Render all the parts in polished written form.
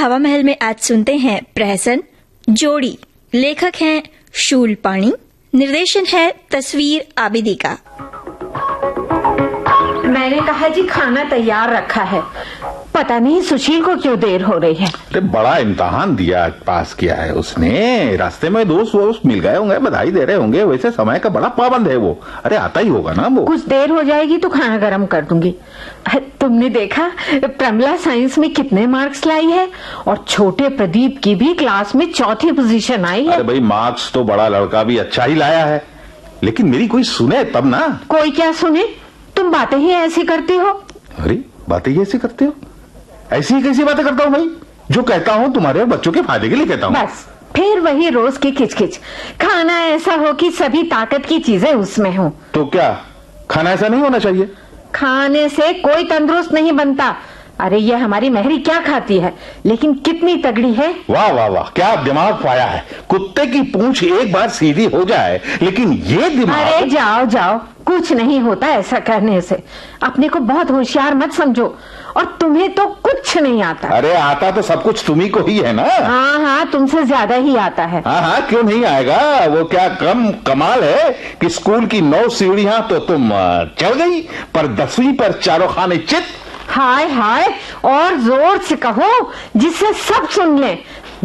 हवा महल में आज सुनते हैं प्रहसन जोड़ी। लेखक हैं शूलपाणी, निर्देशन है तस्वीर आबिदी का। मैंने कहा जी खाना तैयार रखा है, पता नहीं सुशील को क्यों देर हो रही है। अरे बड़ा इम्तिहान दिया, पास किया है उसने। रास्ते में दोस्त मिल गए होंगे, बधाई दे रहे होंगे। वैसे समय का बड़ा पाबंद है वो। अरे आता ही होगा ना वो। कुछ देर हो जाएगी तो खाना गर्म कर दूंगी। तुमने देखा प्रमिला साइंस में कितने मार्क्स लाई है, और छोटे प्रदीप की भी क्लास में चौथी पोजीशन आई है। अरे भाई मार्क्स तो बड़ा लड़का भी अच्छा ही लाया है, लेकिन मेरी कोई सुने तब ना। कोई क्या सुने, तुम बातें ही ऐसी करती हो। अरे बातें ही ऐसी करते हो? ऐसी ही कैसी बातें करता हूँ भाई? जो कहता हूँ तुम्हारे बच्चों के फायदे के लिए कहता हूँ। बस फिर वही रोज की खिचखिच। खाना ऐसा हो कि सभी ताकत की चीजें उसमें हो। तो क्या खाना ऐसा नहीं होना चाहिए? खाने से कोई तंदुरुस्त नहीं बनता। अरे ये हमारी महरी क्या खाती है, लेकिन कितनी तगड़ी है। वाह वाह वाह, क्या दिमाग पाया है। कुत्ते की पूंछ एक बार सीधी हो जाए, लेकिन ये दिमाग। अरे जाओ जाओ, कुछ नहीं होता ऐसा करने से। अपने को बहुत होशियार मत समझो, और तुम्हें तो कुछ नहीं आता। अरे आता तो सब कुछ तुम्ही को ही है ना। हाँ हाँ, तुमसे ज्यादा ही आता है। हाँ क्यों नहीं आएगा? वो क्या कम कमाल है कि स्कूल की 9 सीढ़ियां तो तुम चढ़ गई, पर 10वीं पर चारों खाने चित। हाय हाय, और जोर से कहो जिससे सब सुन ले।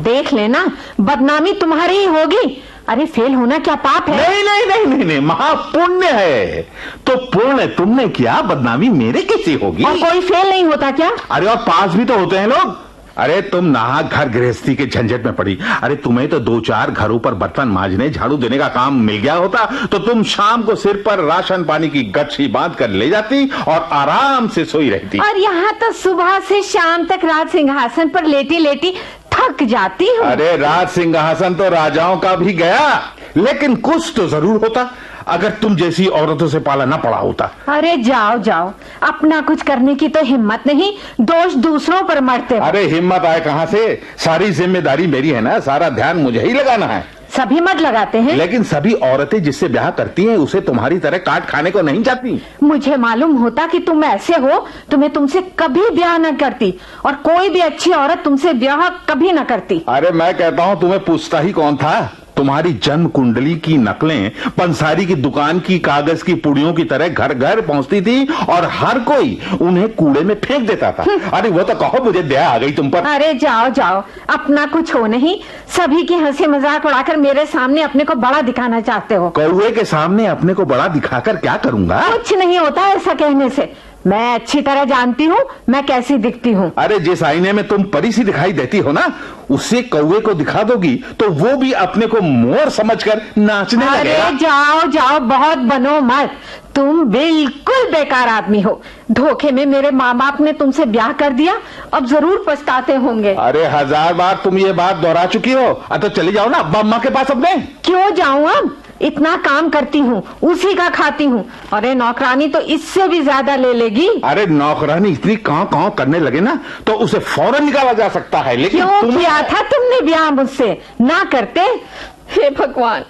देख लेना बदनामी तुम्हारी ही होगी। अरे फेल होना क्या पाप है? नहीं नहीं नहीं नहीं, नहीं महापुण्य है। तो पुण्य तुमने किया, बदनामी मेरे कैसी होगी? और कोई फेल नहीं होता क्या? अरे और पास भी तो होते हैं लोग। अरे तुम नहा घर गृहस्थी के झंझट में पड़ी। अरे तुम्हें तो 2-4 घरों पर बर्तन मांजने झाड़ू देने का काम मिल गया होता तो तुम शाम को सिर पर राशन पानी की गच्छी बांध कर ले जाती और आराम से सोई रहती। और यहाँ तो सुबह से शाम तक राज सिंहासन पर लेटी लेटी थक जाती हूँ। अरे राज सिंहासन तो राजाओं का भी गया, लेकिन कुछ तो जरूर होता अगर तुम जैसी औरतों से पाला न पड़ा होता। अरे जाओ जाओ, अपना कुछ करने की तो हिम्मत नहीं, दोष दूसरों पर मरते हो। अरे हिम्मत आए कहाँ से? सारी जिम्मेदारी मेरी है ना, सारा ध्यान मुझे ही लगाना है। सभी मत लगाते हैं, लेकिन सभी औरतें जिससे ब्याह करती हैं उसे तुम्हारी तरह काट खाने को नहीं चाहती। मुझे मालूम होता कि तुम ऐसे हो तो मैं तुमसे कभी ब्याह न करती, और कोई भी अच्छी औरत तुमसे ब्याह कभी न करती। अरे मैं कहता हूँ तुम्हें पूछता ही कौन था? तुम्हारी जन्म कुंडली की नकलें पंसारी की दुकान की कागज की पुड़ियों की तरह घर घर पहुंचती थी, और हर कोई उन्हें कूड़े में फेंक देता था। अरे वो तो कहो मुझे दया आ गई तुम पर। अरे जाओ जाओ, अपना कुछ हो नहीं, सभी की हंसी मजाक उड़ाकर मेरे सामने अपने को बड़ा दिखाना चाहते हो। कौवे के सामने अपने को बड़ा दिखाकर क्या करूंगा? कुछ नहीं होता ऐसा कहने से। मैं अच्छी तरह जानती हूँ मैं कैसी दिखती हूँ। अरे जिस आईने में तुम परी सी दिखाई देती हो ना, उससे कौवे को दिखा दोगी तो वो भी अपने को मोर समझकर नाचने लगेगा। अरे जाओ जाओ, बहुत बनो मत। तुम बिल्कुल बेकार आदमी हो। धोखे में मेरे माँ बाप ने तुमसे ब्याह कर दिया, अब जरूर पछताते होंगे। अरे 1000 बार तुम ये बात दोहरा चुकी हो। तो चली जाओ ना अब्बा अम्मा के पास अपने। क्यों जाऊँ अब? इतना काम करती हूँ, उसी का खाती हूँ। अरे नौकरानी तो इससे भी ज्यादा ले लेगी। अरे नौकरानी इतनी काँव करने लगे ना तो उसे फौरन निकाला जा सकता है, लेकिन क्यों किया था तुमने ब्याह मुझसे? ना करते। हे भगवान,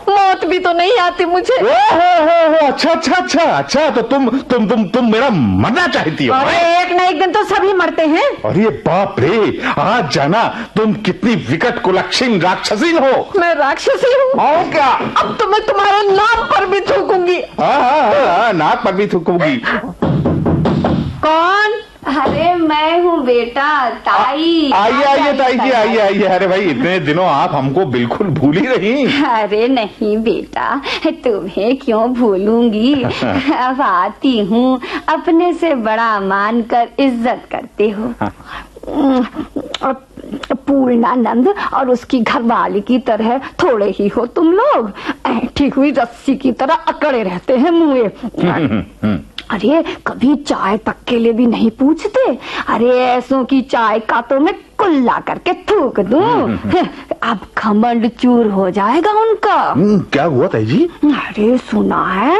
मौत भी तो नहीं आती मुझे। हो अच्छा तो तुम मेरा मरना चाहती हो? अरे एक न एक दिन तो सभी मरते हैं। अरे बाप रे, आज जाना तुम कितनी विकट कुलक्षणी राक्षसी हो। मैं राक्षसी हूँ? और क्या? अब तो मैं तुम्हारे नाम पर भी थूकूंगी। हाँ, नाक पर भी थूकूंगी। कौन? अरे मैं हूँ बेटा, ताई। आइए ताई जी, आइए। अरे भाई इतने दिनों आप हमको बिल्कुल भूल ही रही। अरे नहीं बेटा, तुम्हें क्यों भूलूंगी। अब आती हूँ, अपने से बड़ा मानकर इज्जत करते हो। पूर्णानंद और उसकी घरवाली की तरह थोड़े ही हो तुम लोग। ऐठी हुई रस्सी की तरह अकड़े रहते हैं मुँह। अरे कभी चाय तक के लिए भी नहीं पूछते। अरे ऐसों की चाय का तो मैं कुल्ला करके थूक दूं। अब घमंड चूर हो जाएगा उनका। क्या हुआ ताई जी? अरे सुना है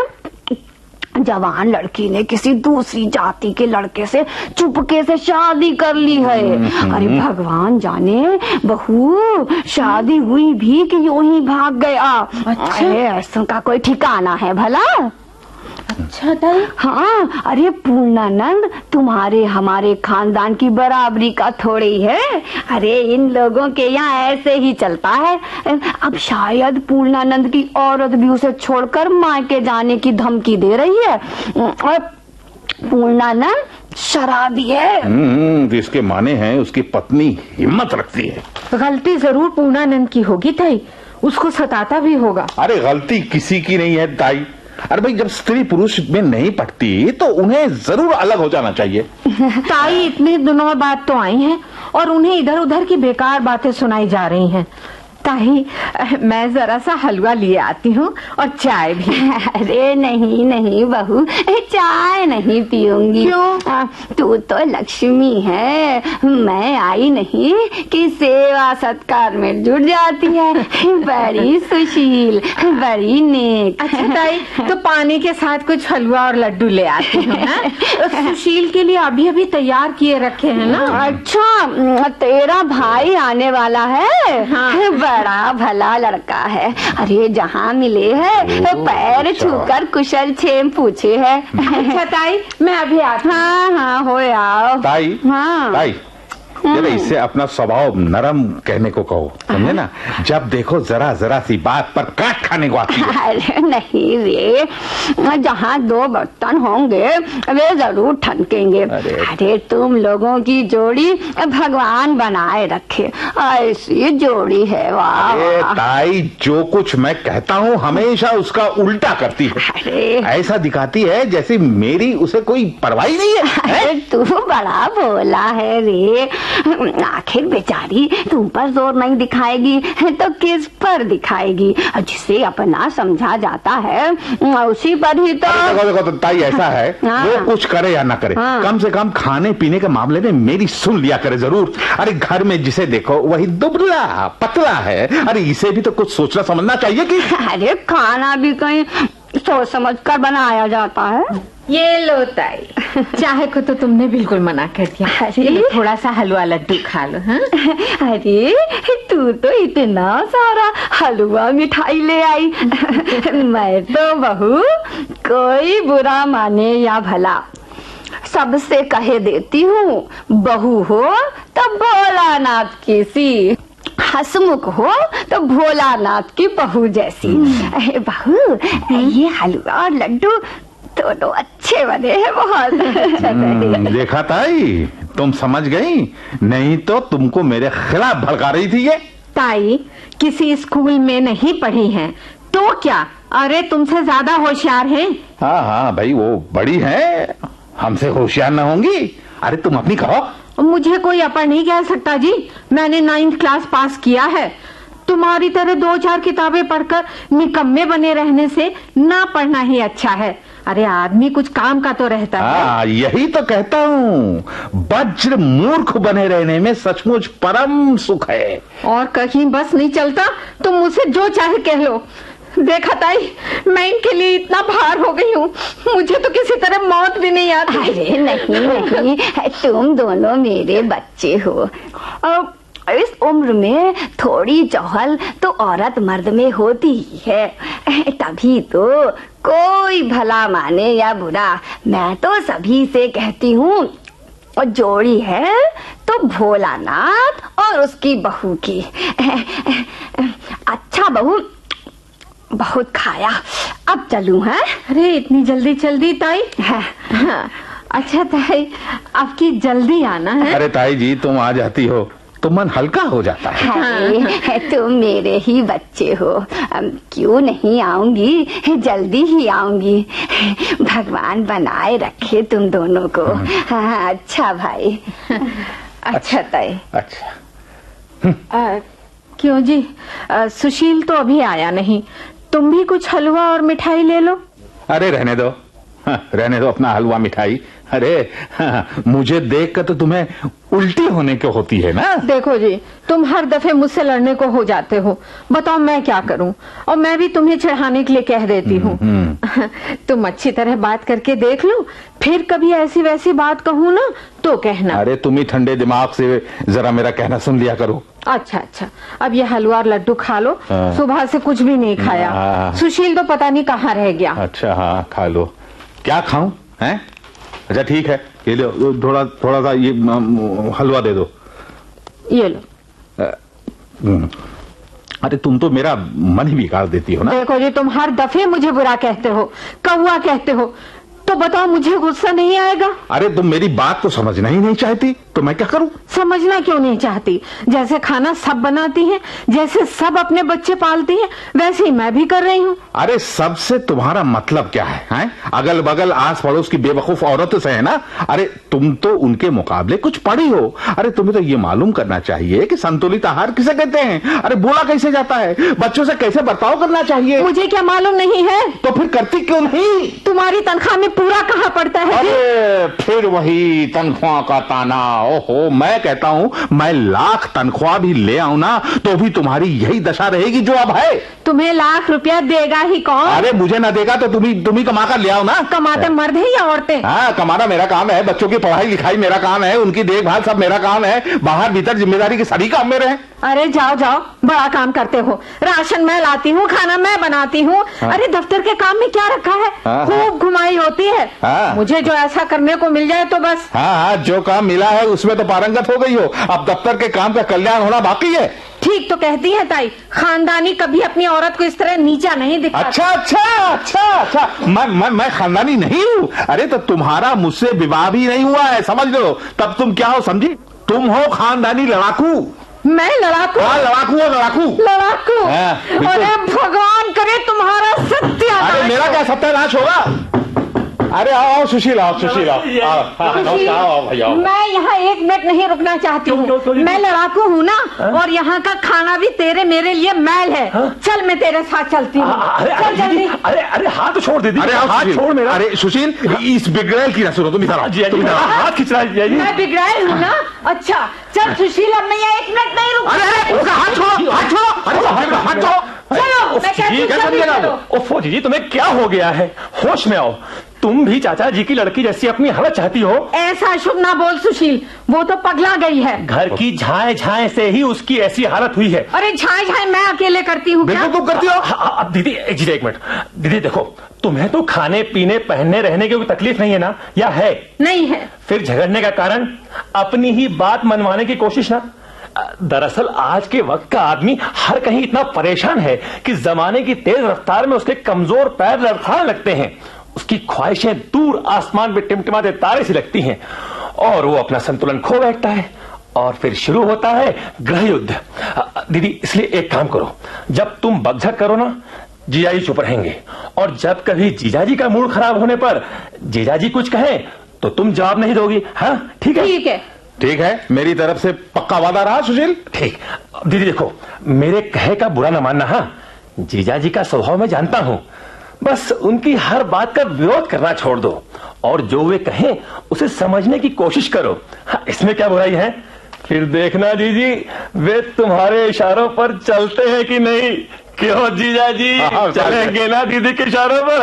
जवान लड़की ने किसी दूसरी जाति के लड़के से चुपके से शादी कर ली है। अरे भगवान जाने, बहू शादी हुई भी कि यूं ही भाग गया। अरे ऐसों का कोई ठिकाना है भला? अच्छा ताई। हाँ, अरे पूर्णानंद तुम्हारे हमारे खानदान की बराबरी का थोड़ी है। अरे इन लोगों के यहाँ ऐसे ही चलता है। अब शायद पूर्णानंद की औरत भी उसे छोड़कर मायके जाने की धमकी दे रही है। और पूर्णानंद शराबी है। जिसके माने हैं उसकी पत्नी हिम्मत रखती है। गलती जरूर पूर्णानंद की होगी ताई, उसको सताता भी होगा। अरे गलती किसी की नहीं है ताई। अरे भाई, जब स्त्री पुरुष में नहीं पटती तो उन्हें जरूर अलग हो जाना चाहिए। ताई इतने दिनों बाद तो आई हैं और उन्हें इधर उधर की बेकार बातें सुनाई जा रही हैं। ताई मैं जरा सा हलवा लिए आती हूँ और चाय भी। अरे नहीं नहीं बहू, चाय नहीं पीऊंगी। क्यों? तू तो लक्ष्मी है, मैं आई नहीं कि सेवा सत्कार में जुट जाती है। बड़ी सुशील, बड़ी नेक। अच्छा ताई, तो पानी के साथ कुछ हलवा और लड्डू ले आती हूँ। सुशील के लिए अभी अभी तैयार किए रखे हैं ना। अच्छा, तेरा भाई आने वाला है? हाँ। बड़ा भला लड़का है। अरे जहाँ मिले है पैर छूकर कुशल क्षेम पूछे है। अच्छा ताई, मैं अभी आती हूँ। हाँ हाँ, हो आओ। ताई, हाँ। ताई, जरा इससे अपना स्वभाव नरम कहने को कहो, समझे ना। जब देखो जरा जरा सी बात पर काट खाने को आती है। अरे नहीं रे, जहाँ दो बर्तन होंगे वे जरूर ठनकेंगे। अरे तुम लोगों की जोड़ी भगवान बनाए रखे, ऐसी जोड़ी है। वाह। अरे ताई, जो कुछ मैं कहता हूँ हमेशा उसका उल्टा करती है। अरे ऐसा दिखाती है जैसे मेरी उसे कोई परवाह नहीं है। अरे तू बड़ा भोला है रे। आखिर बेचारी तुम पर जोर नहीं दिखाएगी तो किस पर दिखाएगी? जिसे अपना समझा जाता है उसी पर ही तो। देखो तो ताई, ऐसा है वो कुछ करे या ना करे, कम से कम खाने पीने के मामले में मेरी सुन लिया करे जरूर। अरे घर में जिसे देखो वही दुबला पतला है। अरे इसे भी तो कुछ सोचना समझना चाहिए कि। अरे खाना भी कहीं सोच समझ कर बनाया जाता है। ये लो ताई, चाहे को तो तुमने बिल्कुल मना कर दिया। अरे थोड़ा सा हलवा लड्डू खा लो। हाँ? अरे तू तो इतना सारा हलवा मिठाई ले आई। मैं तो बहू कोई बुरा माने या भला सबसे कहे देती हूँ, बहू हो तो भोलानाथ की सी, हसमुख हो तो भोलानाथ की बहू जैसी। बहू, ये हलवा और लड्डू दोनों अच्छे बने हैं बहुत। देखा ताई, तुम समझ गई, नहीं तो तुमको मेरे खिलाफ भड़का रही थी ये। ताई किसी स्कूल में नहीं पढ़ी हैं तो क्या? अरे तुमसे ज्यादा होशियार हैं। हाँ हाँ भाई, वो बड़ी है, हमसे होशियार न होंगी। अरे तुम अपनी कहो। मुझे कोई अपर नहीं कह सकता जी, मैंने 9th क्लास पास किया है। तुम्हारी तरह 2-4 किताबें पढ़कर निकम्मे बने रहने से ना पढ़ना ही अच्छा है। अरे आदमी कुछ काम का तो रहता है। यही तो कहता हूँ, वज्र मूर्ख बने रहने में सचमुच परम सुख है। और कहीं बस नहीं चलता तो मुझसे जो चाहे कह लो। देखा ताई, मैं इनके लिए इतना भार हो गई हूँ, मुझे तो किसी तरह मौत भी नहीं आती। अरे नहीं नहीं, तुम दोनों मेरे बच्चे हो। इस उम्र में थोड़ी चौहल तो औरत मर्द में होती ही है। तभी तो कोई भला माने या बुरा, मैं तो सभी से कहती हूँ, और जोड़ी है तो भोलानाथ और उसकी बहू की। अच्छा बहू, बहुत खाया, अब चलूं है? अरे इतनी जल्दी जल्दी ताई? हाँ। अच्छा ताई, आपकी जल्दी आना है। अरे ताई जी, तुम आ जाती हो तो मन हल्का हो जाता है। अरे तुम मेरे ही बच्चे हो, क्यों नहीं आऊंगी, जल्दी ही आऊंगी। भगवान बनाए रखे तुम दोनों को। हाँ, अच्छा भाई। अच्छा ताई। अच्छा। क्यों जी, सुशील तो अभी आया नहीं, तुम भी कुछ हलवा और मिठाई ले लो। अरे रहने दो, रहने दो अपना हलवा मिठाई। अरे मुझे देखकर तो तुम्हें उल्टी होने को होती है ना। देखो जी, तुम हर दफे मुझसे लड़ने को हो जाते हो, बताओ मैं क्या करूं? और मैं भी तुम्हें चढ़ाने के लिए कह देती हूँ। तुम अच्छी तरह बात करके देख लो, फिर कभी ऐसी वैसी बात कहूँ ना तो कहना। अरे तुम ही ठंडे दिमाग से जरा मेरा कहना सुन लिया करो। अच्छा अच्छा, अब ये हलवा और लड्डू खा लो। सुबह से कुछ भी नहीं खाया। सुशील तो पता नहीं कहाँ रह गया। अच्छा हाँ, खा लो। क्या खाऊं? हैं? अच्छा ठीक है, ये लो थोड़ा सा ये हलवा दे दो। ये लो। अरे तुम तो मेरा मन ही बिगाड़ देती हो ना। देखो जी, तुम हर दफे मुझे बुरा कहते हो, कौवा कहते हो, तो बताओ मुझे गुस्सा नहीं आएगा? अरे तुम मेरी बात को समझना ही नहीं चाहती तो मैं क्या करूं? समझना क्यों नहीं चाहती? जैसे खाना सब बनाती हैं, जैसे सब अपने बच्चे पालती हैं, वैसे ही मैं भी कर रही हूँ। अरे सबसे तुम्हारा मतलब क्या है? अगल बगल आस पड़ोस की बेवकूफ औरतों से है ना। अरे तुम तो उनके मुकाबले कुछ पढ़ी हो। अरे तुम्हें तो ये मालूम करना चाहिए कि संतुलित आहार किसे कहते हैं। अरे बोला कैसे जाता है, बच्चों से कैसे बर्ताव करना चाहिए। मुझे क्या मालूम नहीं है? तो फिर करती क्यों नहीं? तुम्हारी तनख्वाह में पूरा कहाँ पड़ता है? अरे फिर वही तनख्वाह का ताना। ओहो, मैं कहता हूँ मैं लाख तनख्वाह भी ले आऊं ना तो भी तुम्हारी यही दशा रहेगी जो अब है। तुम्हें लाख रुपया देगा ही कौन? अरे मुझे ना देगा तो तुम ही कमा कर ले आओ ना। कमाते मर्द है या औरतें? हाँ, कमाना मेरा काम है, बच्चों की पढ़ाई लिखाई मेरा काम है, उनकी देखभाल सब मेरा काम है, बाहर भीतर जिम्मेदारी के सभी काम मेरे हैं। अरे जाओ जाओ, बड़ा काम करते हो। राशन मैं लाती हूँ, खाना मैं बनाती हूँ। हाँ। अरे दफ्तर के काम में क्या रखा है? हाँ, खूब घुमाई होती है। हाँ। मुझे जो ऐसा करने को मिल जाए तो बस। हाँ, जो काम मिला है उसमें तो पारंगत हो गई हो, अब दफ्तर के काम का कल्याण होना बाकी है। ठीक तो कहती है ताई, खानदानी कभी अपनी औरत को इस तरह नीचा नहीं दिखाता। अच्छा, मैं खानदानी नहीं हूँ। अरे तो तुम्हारा मुझसे विवाह भी नहीं हुआ है, समझ लो। तब तुम क्या हो समझी? तुम हो खानदानी लड़ाकू। मैं लड़ाकू? हाँ, लड़ाकू। हाँ, अरे भगवान करे तुम्हारा सत्यानाश। अरे मेरा क्या सत्यानाश होगा? अरे आओ सुशील, आओ भैया। मैं यहाँ एक मिनट नहीं रुकना चाहती हूँ। मैं लड़ाकू हूँ ना, और यहाँ का खाना भी तेरे मेरे लिए मैल है। चल मैं तेरे साथ चलती हूँ। चल जल्दी। अरे हाथ तो छोड़ दीदी। अरे हाथ छोड़ मेरा। अरे सुशील, इस बिगड़ैल की न सुनो, तुम इधर आओ। हाथ खींच रहा है। मैं बिगड़ैल हूँ ना? अच्छा चल सुशील, अब मैं यहाँ एक मिनट नहीं रुक। अरे हाथ छोड़ो। चलो, मैं कहती हूँ जल्दी चलो। ओफो जीजी, तुम्हें क्या हो गया है? होश में आओ। तुम भी चाचा जी की लड़की जैसी अपनी हालत चाहती हो? ऐसा शुभ ना बोल सुशील, वो तो पगला गई है। घर की झाए से ही उसकी ऐसी हालत हुई है। अरे झाए मैं अकेले करती हूँ क्या? बिल्कुल तुम करती हो। अब दीदी एक मिनट। दीदी देखो, तुम्हें तो खाने पीने पहनने रहने की कोई तकलीफ नहीं है ना, या है? नहीं है। फिर झगड़ने का कारण अपनी ही बात मनवाने की कोशिश ना। दरअसल आज के वक्त का आदमी हर कहीं इतना परेशान है कि जमाने की तेज रफ्तार में उसके कमजोर पैर लड़खड़ाने लगते हैं। उसकी ख्वाहिशें दूर आसमान में टिमटिमाते तारे सी लगती हैं और वो अपना संतुलन खो बैठता है और फिर शुरू होता है गृह युद्ध। दीदी इसलिए एक काम करो, जब तुम बकझक करो ना, जीजाजी चुप रहेंगे, और जब कभी जीजाजी का मूड खराब होने पर जीजाजी कुछ कहें तो तुम जवाब नहीं दोगी। हाँ ठीक है? ठीक है, मेरी तरफ से पक्का वादा रहा सुशील। ठीक। दीदी देखो, मेरे कहे का बुरा न मानना। हाँ, जीजाजी का स्वभाव मैं जानता हूं, बस उनकी हर बात का विरोध करना छोड़ दो और जो वे कहें उसे समझने की कोशिश करो। हाँ, इसमें क्या बुराई है? फिर देखना जीजी, वे तुम्हारे इशारों पर चलते हैं कि नहीं। क्यों जीजाजी, चलेंगे ना दीदी के इशारों पर?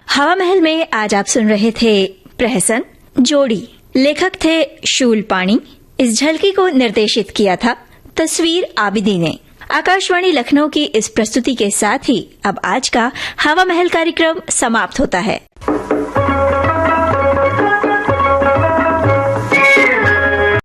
हवा महल में आज आप सुन रहे थे प्रहसन, जोड़ी। लेखक थे शूल पाणी। इस झलकी को निर्देशित किया था तस्वीर आबिदी ने। आकाशवाणी लखनऊ की इस प्रस्तुति के साथ ही अब आज का हवा महल कार्यक्रम समाप्त होता है।